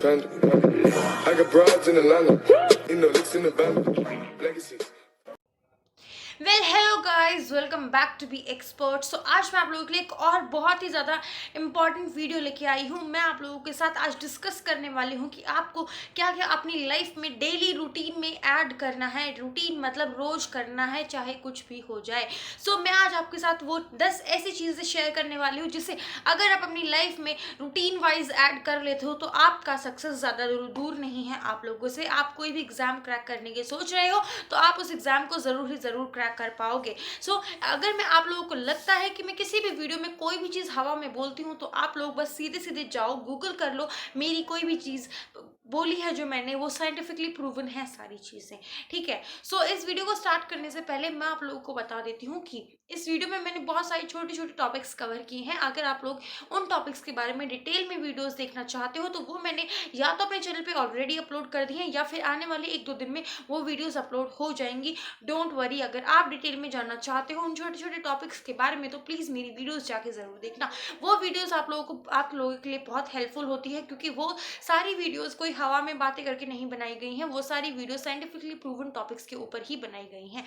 I got broads in Atlanta, licks in the van, legacies. Well hello guys, welcome back to be expert. So आज मैं आप लोगों के लिए एक और बहुत ही ज़्यादा इंपॉर्टेंट वीडियो लेके आई हूँ। मैं आप लोगों के साथ आज डिस्कस करने वाली हूँ कि आपको क्या क्या अपनी लाइफ में डेली रूटीन में ऐड करना है। रूटीन मतलब रोज करना है, चाहे कुछ भी हो जाए। सो मैं आज आपके साथ वो 10 ऐसी चीज़ें शेयर करने वाली हूँ जिसे अगर आप अपनी लाइफ में रूटीन वाइज ऐड कर लेते हो तो आपका सक्सेस ज़्यादा दूर नहीं है आप लोगों से। आप कोई भी एग्जाम क्रैक करने की सोच रहे हो तो आप उस एग्जाम को ज़रूर ही ज़रूर क्रैक कर पाओगे। अगर मैं आप लोगों को लगता है कि मैं किसी भी वीडियो में कोई भी चीज़ हवा में बोलती हूँ तो आप लोग बस सीधे सीधे जाओ, गूगल कर लो, मेरी कोई भी चीज़ बोली है जो मैंने, वो साइंटिफिकली प्रूवन है सारी चीज़ें। ठीक है। इस वीडियो को स्टार्ट करने से पहले मैं आप लोगों को बता देती हूँ कि इस वीडियो में मैंने बहुत सारी छोटी छोटी टॉपिक्स कवर किए हैं। अगर आप लोग उन टॉपिक्स के बारे में डिटेल में वीडियोस देखना चाहते हो तो वो मैंने या तो अपने चैनल पे ऑलरेडी अपलोड कर दी है या फिर आने वाले 1-2 दिन में वो वीडियोस अपलोड हो जाएंगी। डोंट वरी, अगर आप डिटेल में जानना चाहते हो उन छोटे छोटे टॉपिक्स के बारे में तो प्लीज़ मेरी वीडियोस जाके ज़रूर देखना। वो वीडियोस आप लोगों के लिए बहुत हेल्पफुल होती है क्योंकि वो सारी वीडियोस कोई हवा में बातें करके नहीं बनाई गई हैं। वो सारी वीडियो साइंटिफिकली प्रूवन टॉपिक्स के ऊपर ही बनाई गई हैं।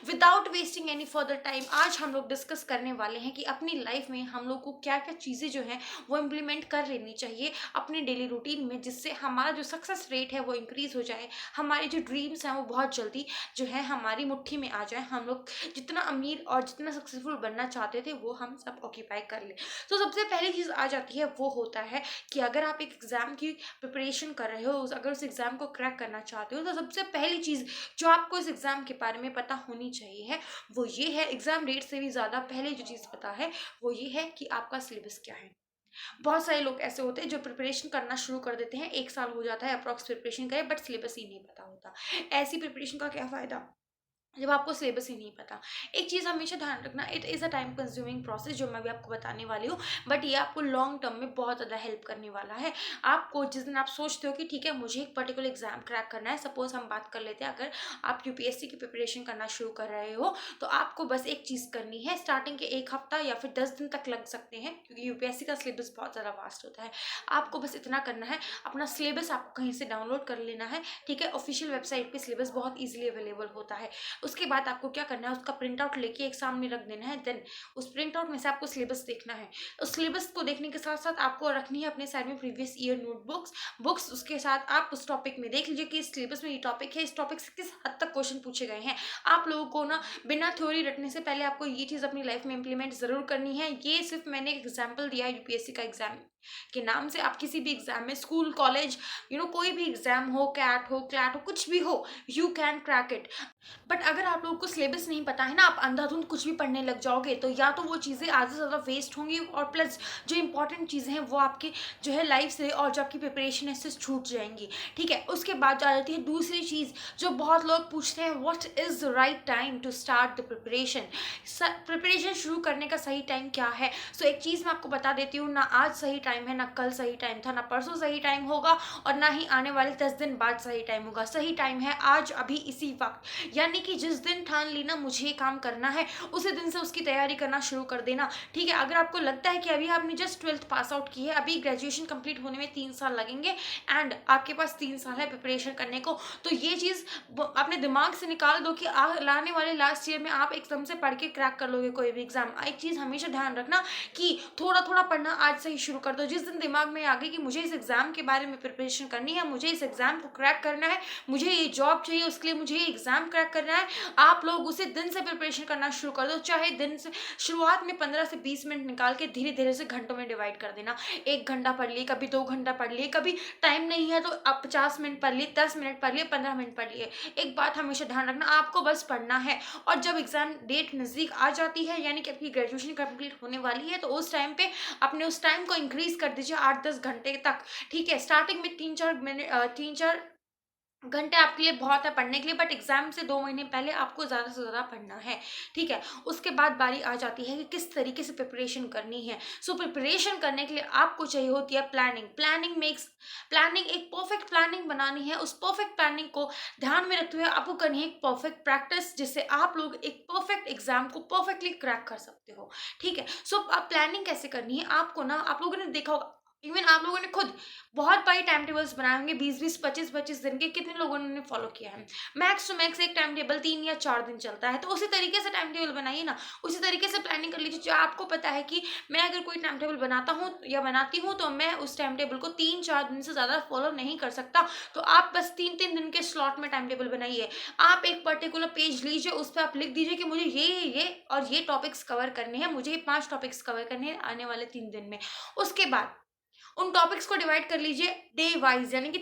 Without wasting any further time आज हम लोग डिस्कस करने वाले हैं कि अपनी लाइफ में हम लोग को क्या क्या चीज़ें जो हैं वो इम्प्लीमेंट कर लेनी चाहिए अपने डेली रूटीन में, जिससे हमारा जो सक्सेस रेट है वो इंक्रीज हो जाए, हमारे जो ड्रीम्स हैं वो बहुत जल्दी जो है हमारी मुट्ठी में आ जाए, हम लोग जितना अमीर और जितना सक्सेसफुल बनना चाहते थे वो हम सब ऑक्यूपाई कर ले। तो सबसे पहली चीज़ आ जाती है वो होता है कि अगर आप एक एग्ज़ाम की प्रिपरेशन कर रहे हो, अगर उस एग्ज़ाम को क्रैक करना चाहते हो तो सबसे पहली चीज़ जो आपको इस एग्ज़ाम के बारे में पता होनी चाहिए है वो ये है, एग्ज़ाम डेट से भी ज़्यादा पहले जो चीज़ पता है वो ये है कि आपका सिलेबस क्या है। बहुत सारे लोग ऐसे होते हैं जो प्रिपरेशन करना शुरू कर देते हैं, 1 साल हो जाता है अप्रॉक्स प्रिपरेशन करे बट सिलेबस ही नहीं पता होता। ऐसी प्रिपरेशन का क्या फ़ायदा जब आपको सिलेबस ही नहीं पता। एक चीज़ हमेशा ध्यान रखना, it is a time consuming process जो मैं भी आपको बताने वाली हूँ, बट ये आपको लॉन्ग टर्म में बहुत ज़्यादा हेल्प करने वाला है। आपको जिस दिन आप सोचते हो कि ठीक है मुझे एक पर्टिकुलर एग्जाम क्रैक करना है, सपोज हम बात कर लेते हैं, अगर आप यूपीएससी की प्रिपरेशन करना शुरू कर रहे हो तो आपको बस एक चीज़ करनी है, स्टार्टिंग के 1 हफ्ता या फिर 10 दिन तक लग सकते हैं क्योंकि यूपीएससी का सिलेबस बहुत ज़्यादा वास्ट होता है। आपको बस इतना करना है, अपना सिलेबस आपको कहीं से डाउनलोड कर लेना है। ठीक है, ऑफिशियल वेबसाइट पर सिलेबस बहुत ईजिली अवेलेबल होता है। उसके बाद आपको क्या करना है, उसका प्रिंट आउट लेके एक सामने रख देना है। देन उस प्रिंट आउट में से आपको सिलेबस देखना है। उस सिलेबस को देखने के साथ साथ आपको रखनी है अपने साइड में प्रीवियस ईयर नोटबुक्स बुक्स। उसके साथ आप उस टॉपिक में देख लीजिए कि इस सिलेबस में ये टॉपिक है, इस टॉपिक से किस हद तक क्वेश्चन पूछे गए हैं। आप लोगों को ना बिना थ्योरी रटने से पहले आपको ये चीज़ अपनी लाइफ में इंप्लीमेंट जरूर करनी है। ये सिर्फ मैंने एक एग्जाम्पल दिया है यूपीएससी का एग्जाम के नाम से। आप किसी भी एग्जाम में, स्कूल, कॉलेज, कोई भी एग्जाम हो, कैट हो, क्लैट हो, कुछ भी हो, you can crack it. But अगर आप लोगों को सिलेबस नहीं पता है ना, आप अंधाधुंध कुछ भी पढ़ने लग जाओगे तो या तो वो चीज़ें आधे से ज़्यादा वेस्ट होंगी और प्लस जो इंपॉर्टेंट चीज़ें हैं वो आपकी जो है लाइफ से और जो आपकी प्रिपरेशन है इससे छूट जाएंगी। ठीक है, उसके बाद आ जाती है दूसरी चीज़ जो बहुत लोग पूछते हैं, what is the right time to start the preparation. Preparation शुरू करने का सही टाइम क्या है। एक चीज़ मैं आपको बता देती हूँ, ना आज सही टाइम है, ना कल सही टाइम था, ना परसों सही टाइम होगा और ना ही आने वाले 10 दिन बाद सही टाइम होगा। सही टाइम है आज, अभी, इसी वक्त। यानी कि जिस दिन ठान लेना मुझे ये काम करना है उसी दिन से उसकी तैयारी करना शुरू कर देना। ठीक है, अगर आपको लगता है कि अभी आपने जस्ट 12th पास आउट की है, अभी ग्रेजुएशन कंप्लीट होने में 3 साल लगेंगे एंड आपके पास 3 साल है प्रिपरेशन करने को, तो ये चीज़ अपने दिमाग से निकाल दो कि लाने वाले लास्ट ईयर में आप एकदम से पढ़ के क्रैक कर लोगे कोई भी एग्जाम। एक चीज़ हमेशा ध्यान रखना कि थोड़ा थोड़ा पढ़ना आज से ही शुरू कर दो। जिस दिन दिमाग में आ गई कि मुझे इस एग्जाम के बारे में प्रिपरेशन करनी है, मुझे इस एग्जाम को क्रैक करना है, मुझे ये जॉब चाहिए, उसके लिए मुझे ये एग्जाम क्रैक करना है, आप लोग उसे दिन से प्रिपरेशन करना शुरू कर दो। चाहे दिन से शुरुआत में 15 से 20 मिनट निकाल के धीरे धीरे से घंटों में डिवाइड कर देना। 1 घंटा पढ़ लिए, कभी 2 घंटा पढ़ लिए, कभी टाइम नहीं है तो आप 50 मिनट पढ़ लिए, 10 मिनट पढ़ लिए, 15 मिनट पढ़ लिए। एक बात हमेशा ध्यान रखना, आपको बस पढ़ना है और जब एग्जाम डेट नज़दीक आ जाती है यानी कि आपकी ग्रेजुएशन कंप्लीट होने वाली है तो उस टाइम पे अपने उस टाइम को इंक्रीज कर दीजिए 8-10 घंटे तक। ठीक है, स्टार्टिंग में 3-4 घंटे आपके लिए बहुत है पढ़ने के लिए, बट एग्जाम से 2 महीने पहले आपको ज़्यादा से ज़्यादा पढ़ना है। ठीक है, उसके बाद बारी आ जाती है कि किस तरीके से प्रिपरेशन करनी है। प्रिपरेशन करने के लिए आपको चाहिए होती है प्लानिंग। प्लानिंग एक परफेक्ट प्लानिंग बनानी है। उस परफेक्ट प्लानिंग को ध्यान में रखते हुए आपको करनी है एक परफेक्ट प्रैक्टिस, जिससे आप लोग एक परफेक्ट एग्जाम को परफेक्टली क्रैक कर सकते हो। ठीक है, अब आप प्लानिंग कैसे करनी है, आपको ना, आप लोगों ने देखा होगा इवन आप लोगों ने खुद बहुत बारी टाइम टेबल्स बनाए होंगे, 20-20, 25-25 दिन के, कितने लोगों ने फॉलो किया है? मैक्स टू मैक्स एक टाइम टेबल 3 या 4 दिन चलता है, तो उसी तरीके से टाइम टेबल बनाइए ना, उसी तरीके से प्लानिंग कर लीजिए। जो आपको पता है कि मैं अगर कोई टाइम टेबल बनाता हूँ या बनाती हूँ, तो मैं उस टाइम टेबल को 3-4 दिन से ज़्यादा फॉलो नहीं कर सकता, तो आप बस 3-3 दिन के स्लॉट में टाइम टेबल बनाइए। आप एक पर्टिकुलर पेज लीजिए, उस पे आप लिख दीजिए कि मुझे ये और ये टॉपिक्स कवर करने हैं, मुझे ये 5 टॉपिक्स कवर करने हैं आने वाले 3 दिन में। उसके बाद उन टॉपिक्स को डिवाइड कर लीजिए डे वाइज, यानी कि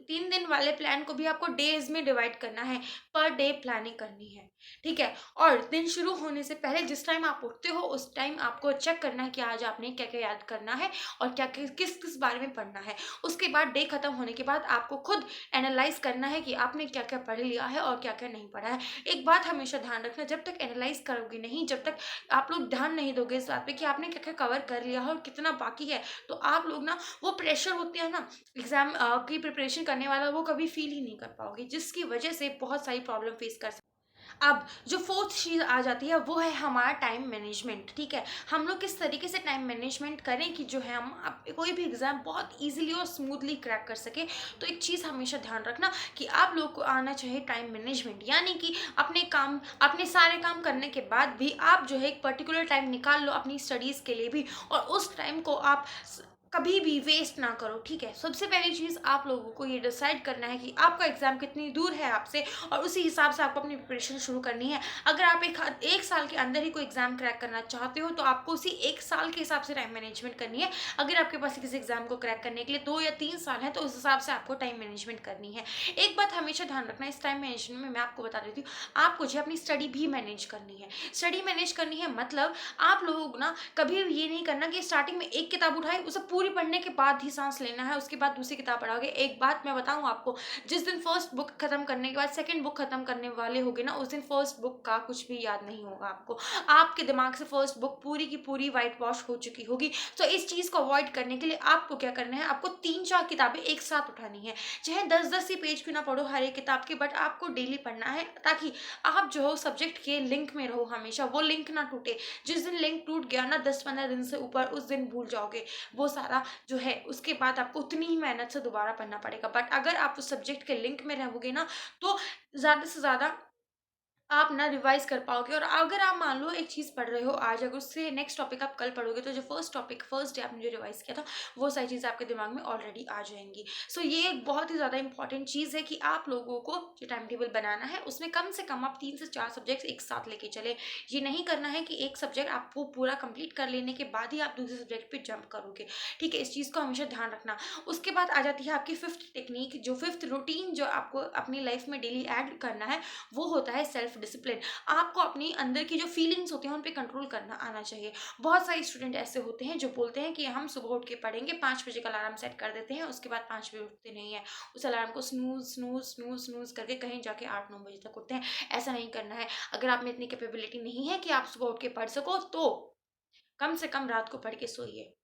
3 दिन वाले प्लान को भी आपको डेज में डिवाइड करना है, पर डे प्लानिंग करनी है, ठीक है। और दिन शुरू होने से पहले जिस टाइम आप उठते हो उस टाइम आपको चेक करना है कि आज आपने क्या क्या याद करना है और क्या किस किस बारे में पढ़ना है। उसके बाद डे खत्म होने के बाद आपको खुद एनालाइज करना है कि आपने क्या क्या पढ़ लिया है और क्या क्या नहीं पढ़ा है। एक बात हमेशा ध्यान रखना, जब तक एनालाइज करोगे नहीं, जब तक आप लोग ध्यान नहीं दोगे इस बात पे कि आपने क्या क्या कवर कर लिया है और कितना बाकी है, तो आप लोग ना, वो प्रेशर होती है ना एग्जाम की प्रिपरेशन करने वाला, वो कभी फील ही नहीं कर पाओगे, जिसकी वजह से बहुत सारी प्रॉब्लम फेस कर सकते। अब जो फोर्थ चीज़ आ जाती है वो है हमारा टाइम मैनेजमेंट, ठीक है। हम लोग किस तरीके से टाइम मैनेजमेंट करें कि जो है हम कोई भी एग्ज़ाम बहुत इजीली और स्मूथली क्रैक कर सके। तो एक चीज़ हमेशा ध्यान रखना कि आप लोग को आना चाहिए टाइम मैनेजमेंट, यानी कि अपने सारे काम करने के बाद भी आप जो है एक पर्टिकुलर टाइम निकाल लो अपनी स्टडीज़ के लिए भी, और उस टाइम को आप कभी भी वेस्ट ना करो, ठीक है। सबसे पहली चीज़ आप लोगों को ये डिसाइड करना है कि आपका एग्ज़ाम कितनी दूर है आपसे, और उसी हिसाब से आपको अपनी प्रिपरेशन शुरू करनी है। अगर आप एक साल के अंदर ही कोई एग्ज़ाम क्रैक करना चाहते हो, तो आपको उसी एक साल के हिसाब से टाइम मैनेजमेंट करनी है। अगर आपके पास किसी एग्ज़ाम को क्रैक करने के लिए 2 या 3 साल है, तो उस हिसाब से आपको टाइम मैनेजमेंट करनी है। एक बात हमेशा ध्यान रखना, इस टाइम मैनेजमेंट में मैं आपको बता देती हूँ, आपको जो है अपनी स्टडी भी मैनेज करनी है। स्टडी मैनेज करनी है मतलब आप लोग ना कभी ये नहीं करना कि स्टार्टिंग में एक किताब उठाए, उसे पूरी पढ़ने के बाद ही सांस लेना है, उसके बाद दूसरी किताब पढ़ोगे। एक बात मैं बताऊं आपको, जिस दिन फर्स्ट बुक खत्म करने के बाद सेकंड बुक खत्म करने वाले होगे ना, उस दिन फर्स्ट बुक का कुछ भी याद नहीं होगा आपको। आपके दिमाग से फर्स्ट बुक पूरी की पूरी वाइट वॉश हो चुकी होगी। तो इस चीज को अवॉइड करने के लिए आपको क्या करना है, आपको 3-4 किताबें एक साथ उठानी है। चाहे 10-10 ही पेज क्यों ना पढ़ो हर एक किताब के, बट आपको डेली पढ़ना है, ताकि आप जो हो सब्जेक्ट के लिंक में रहो हमेशा, वो लिंक ना टूटे। जिस दिन लिंक टूट गया ना 10-15 दिन से ऊपर, उस दिन भूल जाओगे वो सारा जो है। उसके बाद आपको उतनी ही मेहनत से दोबारा पढ़ना पड़ेगा। बट अगर आप उस सब्जेक्ट के लिंक में रहोगे ना, तो ज़्यादा से ज़्यादा आप ना रिवाइज कर पाओगे। और अगर आप मान लो एक चीज़ पढ़ रहे हो आज, अगर उससे नेक्स्ट टॉपिक आप कल पढ़ोगे, तो जो फर्स्ट डे आपने जो रिवाइज किया था, वो सारी चीज़ें आपके दिमाग में ऑलरेडी आ जाएंगी। सो ये एक बहुत ही ज़्यादा इंपॉर्टेंट चीज़ है कि आप लोगों को जो टाइम टेबल बनाना है, उसमें कम से कम आप 3 से 4 सब्जेक्ट्स एक साथ लेके चले। ये नहीं करना है कि एक सब्जेक्ट आपको पूरा कंप्लीट कर लेने के बाद ही आप दूसरे सब्जेक्ट पे जंप करोगे, ठीक है। इस चीज़ को हमेशा ध्यान रखना। उसके बाद आ जाती है आपकी फिफ्थ टेक्निक, जो फिफ्थ रूटीन जो आपको अपनी लाइफ में डेली ऐड करना है, वो होता है सेल्फ डिसिप्लिन। आपको अपनी अंदर की जो फीलिंग्स होती हैं उन पे कंट्रोल करना आना चाहिए। बहुत सारे स्टूडेंट ऐसे होते हैं जो बोलते हैं कि हम सुबह उठ के पढ़ेंगे, 5 बजे का अलार्म सेट कर देते हैं, उसके बाद 5 बजे उठते नहीं है, उस अलार्म को स्नूज स्नूज स्नूज स्नूज करके कहीं जाके 8-9 बजे तक उठते हैं। ऐसा नहीं करना है। अगर आप में इतनी कैपेबिलिटी नहीं है कि आप सुबह उठ के पढ़ सको, तो कम से कम रात को पढ़ के सोइए।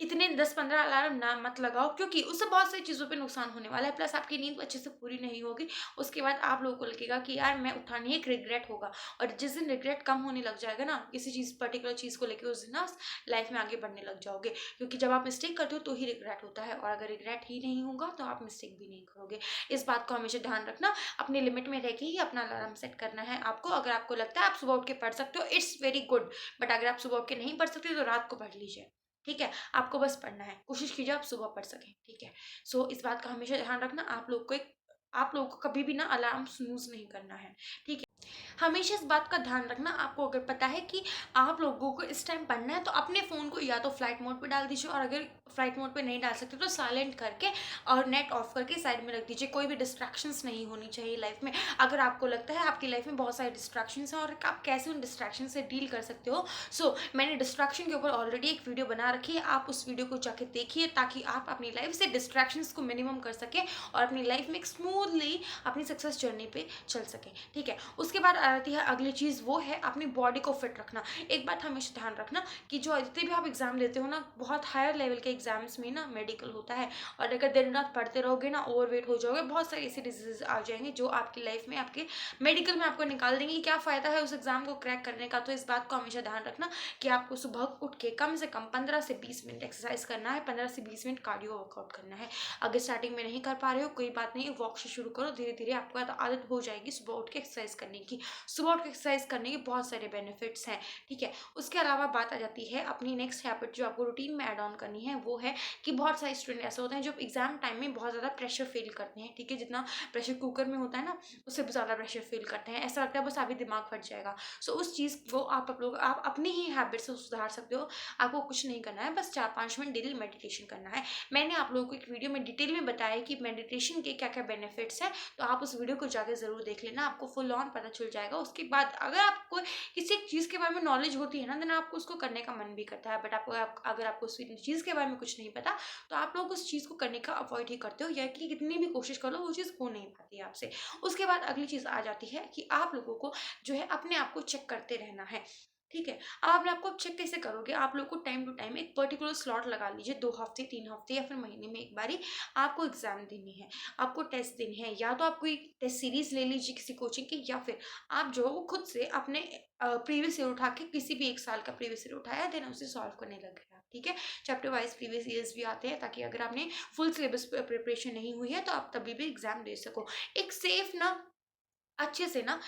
इतने 10-15 अलार्म ना मत लगाओ, क्योंकि उससे बहुत सारी चीज़ों पे नुकसान होने वाला है, प्लस आपकी नींद अच्छे से पूरी नहीं होगी। उसके बाद आप लोगों को लगेगा कि यार मैं उठा नहीं, एक रिग्रेट होगा। और जिस दिन रिग्रेट कम होने लग जाएगा ना किसी चीज़ पर्टिकुलर चीज़ को लेके, उस दिन ना लाइफ में आगे बढ़ने लग जाओगे। क्योंकि जब आप मिस्टेक करते हो तो ही रिग्रेट होता है, और अगर रिग्रेट ही नहीं होगा तो आप मिस्टेक भी नहीं करोगे। इस बात को हमेशा ध्यान रखना। अपने लिमिट में रह के ही अपना अलार्म सेट करना है आपको। अगर आपको लगता है आप सुबह उठ के पढ़ सकते हो, इट्स वेरी गुड। बट अगर आप सुबह उठ के नहीं पढ़ सकते, तो रात को पढ़ लीजिए, ठीक है। आपको बस पढ़ना है, कोशिश कीजिए आप सुबह पढ़ सकें, ठीक है। सो इस बात का हमेशा ध्यान रखना। आप लोग को कभी भी ना अलार्म स्नूज नहीं करना है, ठीक है। हमेशा इस बात का ध्यान रखना, आपको अगर पता है कि आप लोगों को इस टाइम पढ़ना है, तो अपने फ़ोन को या तो फ्लाइट मोड पे डाल दीजिए, और अगर फ्लाइट मोड पे नहीं डाल सकते तो साइलेंट करके और नेट ऑफ करके साइड में रख दीजिए। कोई भी डिस्ट्रैक्शंस नहीं होनी चाहिए लाइफ में। अगर आपको लगता है आपकी लाइफ में बहुत सारे डिस्ट्रैक्शंस हैं और आप कैसे उन डिस्ट्रैक्शन से डील कर सकते हो, सो मैंने डिस्ट्रैक्शन के ऊपर ऑलरेडी एक वीडियो बना रखी है, आप उस वीडियो को जाके देखिए, ताकि आप अपनी लाइफ से डिस्ट्रैक्शंस को मिनिमम कर सकें और अपनी लाइफ में एक स्मूथली अपनी सक्सेस जर्नी पे चल सकें, ठीक है। उसके उसके बाद आ जाती है अगली चीज़, वो है अपनी बॉडी को फिट रखना। एक बात हमेशा ध्यान रखना कि जो जितने भी आप एग्ज़ाम देते हो ना, बहुत हायर लेवल के एग्ज़ाम्स में ना मेडिकल होता है, और अगर दिन रात पढ़ते रहोगे ना, ओवरवेट हो जाओगे, बहुत सारे ऐसे डिजीज़ आ जाएँगे जो आपकी लाइफ में, आपके मेडिकल में आपको निकाल देंगे। क्या फ़ायदा है उस एग्ज़ाम को क्रैक करने का? तो इस बात को हमेशा ध्यान रखना कि आपको सुबह उठ के कम से कम 15 से 20 मिनट एक्सरसाइज करना है, 15 से 20 मिनट कार्डियो वर्कआउट करना है। अगर स्टार्टिंग में नहीं कर पा रहे हो, कोई बात नहीं, वॉक से शुरू करो, धीरे धीरे आपको आदत हो जाएगी सुबह उठ के एक्सरसाइज करने की। सुबह उठ के एक्सरसाइज करने के बहुत सारे बेनिफिट्स हैं, ठीक है। उसके अलावा बात आ जाती है अपनी नेक्स्ट हैबिट जो आपको रूटीन में ऐड ऑन करनी है, वो है कि बहुत सारे स्टूडेंट ऐसे होते हैं जो एग्जाम टाइम में बहुत ज़्यादा प्रेशर फील करते हैं, ठीक है। जितना प्रेशर कुकर में होता है ना, उससे भी ज़्यादा प्रेशर फील करते हैं, ऐसा लगता है बस अभी दिमाग फट जाएगा। सो उस चीज़ को आप अपनी ही हैबिट से सुधार सकते हो। आपको कुछ नहीं करना है, बस 4-5 मिनट डेली मेडिटेशन करना है। मैंने आप लोगों को एक वीडियो में डिटेल में बताया कि मेडिटेशन के क्या क्या बेनिफिट्स हैं, तो आप उस वीडियो को जाकर ज़रूर देख लेना, आपको फुल ऑन पता चल जाएगा। उसके बाद अगर आपको किसी एक चीज़ के बारे में नॉलेज होती है ना, देन आपको उसको करने का मन भी करता है। बट अगर आपको उस चीज़ के बारे में कुछ नहीं पता, तो आप लोग उस चीज़ को करने का अवॉइड ही करते हो, या कि कितनी भी कोशिश कर लो वो चीज़ हो नहीं पाती है आपसे। उसके बाद अगली चीज़ आ जाती है कि आप लोगों को जो है अपने आप को चेक करते रहना है, ठीक है। अब अपने आप को चेक कैसे करोगे? आप लोग को टाइम टू टाइम एक पर्टिकुलर स्लॉट लगा लीजिए, 2 हफ्ते, 3 हफ्ते या फिर महीने में एक बारी आपको एग्जाम देनी है, आपको टेस्ट देनी है। या तो आप कोई टेस्ट सीरीज ले लीजिए किसी कोचिंग की, या फिर आप जो है वो खुद से अपने प्रीवियस ईयर उठा के, किसी भी एक साल का प्रीवियस ईयर उठाया, देन उसे सॉल्व करने लग गए आप, ठीक है। चैप्टर वाइज प्रीवियस ईयर्स भी आते हैं, ताकि अगर आपने फुल सिलेबस प्रिपरेशन नहीं हुई है तो आप तभी भी एग्जाम दे सको। एक सेफ ना, अच्छे से ना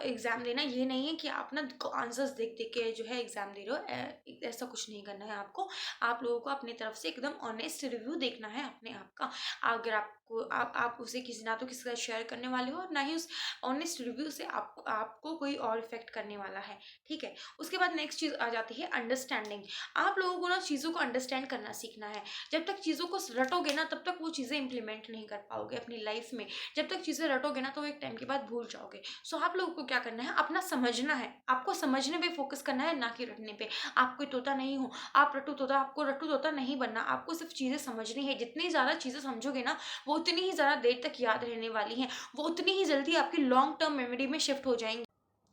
एग्ज़ाम देना, ये नहीं है कि आप ना आंसर्स देख-देख के जो है एग्ज़ाम दे रहे हो। ऐसा कुछ नहीं करना है आपको। आप लोगों को अपनी तरफ से एकदम ऑनेस्ट रिव्यू देखना है अपने आप का। अगर आपको आप उसे किसी, ना तो किसी के साथ शेयर करने वाले हो, और ना ही उस ऑनेस्ट रिव्यू से आपको कोई और इफ़ेक्ट करने वाला है, ठीक है। उसके बाद नेक्स्ट चीज़ आ जाती है अंडरस्टैंडिंग। आप लोगों को ना चीज़ों को अंडरस्टैंड करना सीखना है। जब तक चीज़ों को रटोगे ना, तब तक वो चीज़ें इम्प्लीमेंट नहीं कर पाओगे अपनी लाइफ़ में। जब तक चीज़ें रटोगे ना, तो वो एक टाइम के बाद भूल जाओगे। सो आप लोगों को क्या करना है, अपना समझना है, आपको समझने पे फोकस करना है, ना कि रटने पे। आप कोई तोता नहीं हो, आप रटू तोता, आपको रटू तोता नहीं बनना, आपको सिर्फ चीज़ें समझनी है। जितनी ज़्यादा चीज़ें समझोगे ना, वो उतनी ही ज़्यादा देर तक याद रहने वाली हैं, वो उतनी ही जल्दी आपकी लॉन्ग टर्म मेमोरी में शिफ्ट हो जाएंगी,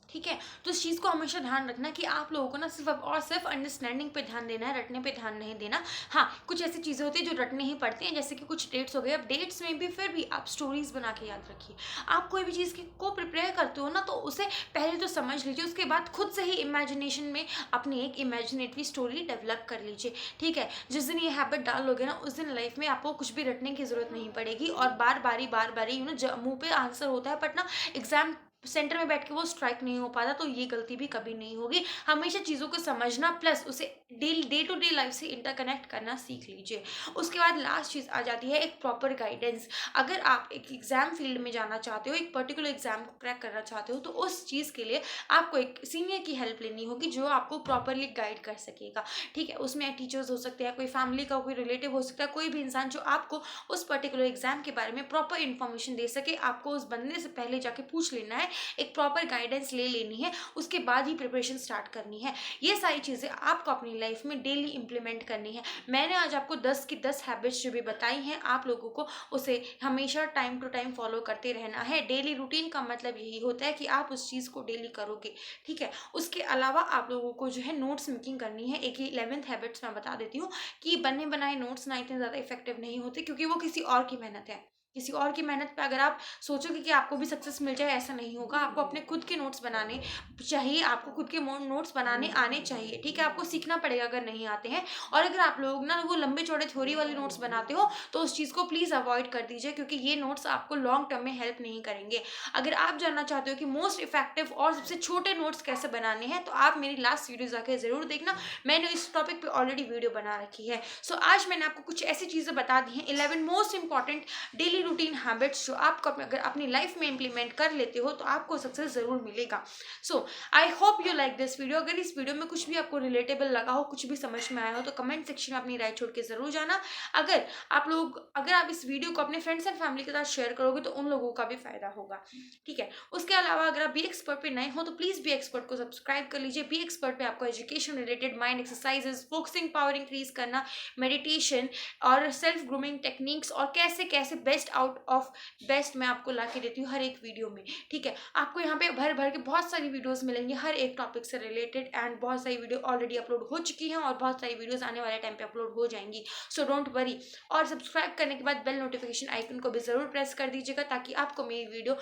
ठीक है। तो इस चीज़ को हमेशा ध्यान रखना कि आप लोगों को ना सिर्फ और सिर्फ अंडरस्टैंडिंग पे ध्यान देना है, रटने पे ध्यान नहीं देना। हाँ, कुछ ऐसी चीज़ें होती है जो रटनी ही पड़ती हैं, जैसे कि कुछ डेट्स हो गए। अब डेट्स में भी फिर भी आप स्टोरीज बना के याद रखिए। आप कोई भी चीज़ को प्रिपेयर करते हो ना, तो उसे पहले तो समझ लीजिए, उसके बाद खुद से ही इमेजिनेशन में अपनी एक इमेजिनेटरी स्टोरी डेवलप कर लीजिए, ठीक है। जिस दिन ये हैबिट डाल लोगे ना, उस दिन लाइफ में आपको कुछ भी रटने की जरूरत नहीं पड़ेगी, और बार बारी मुंह पे आंसर होता है, बट ना एग्जाम सेंटर में बैठ के वो स्ट्राइक नहीं हो पाता, तो ये गलती भी कभी नहीं होगी। हमेशा चीज़ों को समझना, प्लस उसे डे टू डे लाइफ से इंटरकनेक्ट करना सीख लीजिए। उसके बाद लास्ट चीज़ आ जाती है एक प्रॉपर गाइडेंस। अगर आप एक एग्जाम फील्ड में जाना चाहते हो, एक पर्टिकुलर एग्जाम को क्रैक करना चाहते हो, तो उस चीज़ के लिए आपको एक सीनियर की हेल्प लेनी होगी, जो आपको प्रॉपरली गाइड कर सकेगा, ठीक है। उसमें टीचर्स हो सकते हैं, कोई फैमिली का कोई रिलेटिव हो सकता है, कोई भी इंसान जो आपको उस पर्टिकुलर एग्जाम के बारे में प्रॉपर इन्फॉर्मेशन दे सके। आपको उस बंदे से पहले जाके पूछ लेना है, एक प्रॉपर गाइडेंस ले लेनी है, उसके बाद ही प्रिपरेशन स्टार्ट करनी है। ये सारी चीज़ें आपको अपनी लाइफ में डेली इंप्लीमेंट करनी है। मैंने आज आपको 10 की 10 हैबिट्स जो भी बताई हैं, आप लोगों को उसे हमेशा टाइम टू टाइम फॉलो करते रहना है। डेली रूटीन का मतलब यही होता है कि आप उस चीज़ को डेली करोगे, ठीक है। उसके अलावा आप लोगों को जो है नोट्स मेकिंग करनी है। एक ही 11th हैबिट्स मैं बता देती हूँ कि बने बनाए नोट्स ना इतने ज़्यादा इफेक्टिव नहीं होते, क्योंकि वो किसी और की मेहनत है। किसी और की मेहनत पे अगर आप सोचोगे कि आपको भी सक्सेस मिल जाए, ऐसा नहीं होगा। आपको अपने खुद के नोट्स बनाने चाहिए, आपको खुद के नोट्स बनाने आने चाहिए, ठीक है। आपको सीखना पड़ेगा अगर नहीं आते हैं। और अगर आप लोग ना वो लंबे चौड़े थ्योरी वाले नोट्स बनाते हो, तो उस चीज़ को प्लीज़ अवॉइड कर दीजिए, क्योंकि ये नोट्स आपको लॉन्ग टर्म में हेल्प नहीं करेंगे। अगर आप जानना चाहते हो कि मोस्ट इफेक्टिव और सबसे छोटे नोट्स कैसे बनाने हैं, तो आप मेरी लास्ट वीडियो जाकर ज़रूर देखना, मैंने इस टॉपिक पे ऑलरेडी वीडियो बना रखी है। सो आज मैंने आपको कुछ ऐसी चीज़ें बता दी हैं, 11 most important daily routine habits, जो आपको अगर अपनी लाइफ में इंप्लीमेंट कर लेते हो, तो आपको सक्सेस जरूर मिलेगा। So I hope you like this video. अगर इस वीडियो में कुछ भी आपको रिलेटेबल लगा हो, कुछ भी समझ में आया हो, तो कमेंट सेक्शन में अपनी राय छोड़ के जरूर जाना। अगर आप इस वीडियो को अपने फ्रेंड्स एंड फैमिली के साथ शेयर करोगे, तो उन लोगों का भी फायदा होगा, ठीक है। उसके अलावा अगर आप बी एक्सपर्ट पे नए हो, तो प्लीज बी एक्सपर्ट को सब्सक्राइब कर लीजिए। बी एक्सपर्ट पे आपको education related, mind exercises, focusing power increase करना, मेडिटेशन और सेल्फ ग्रूमिंग टेक्निक्स, और कैसे कैसे बेस्ट आउट ऑफ बेस्ट मैं आपको ला के देती हूँ हर एक वीडियो में, ठीक है। आपको यहाँ पे भर भर के बहुत सारी वीडियोस मिलेंगी हर एक टॉपिक से रिलेटेड, एंड बहुत सारी वीडियो ऑलरेडी अपलोड हो चुकी हैं और बहुत सारी वीडियोस आने वाले टाइम पे अपलोड हो जाएंगी, सो डोंट वरी। और सब्सक्राइब करने के बाद बेल नोटिफिकेशन आइकन को भी ज़रूर प्रेस कर दीजिएगा, ताकि आपको मेरी वीडियो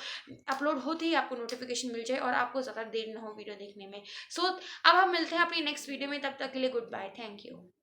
अपलोड होते ही आपको नोटिफिकेशन मिल जाए और आपको ज़्यादा देर ना हो वीडियो देखने में। सो अब हम मिलते हैं अपनी नेक्स्ट वीडियो में, तब तक के लिए गुड बाय, थैंक यू।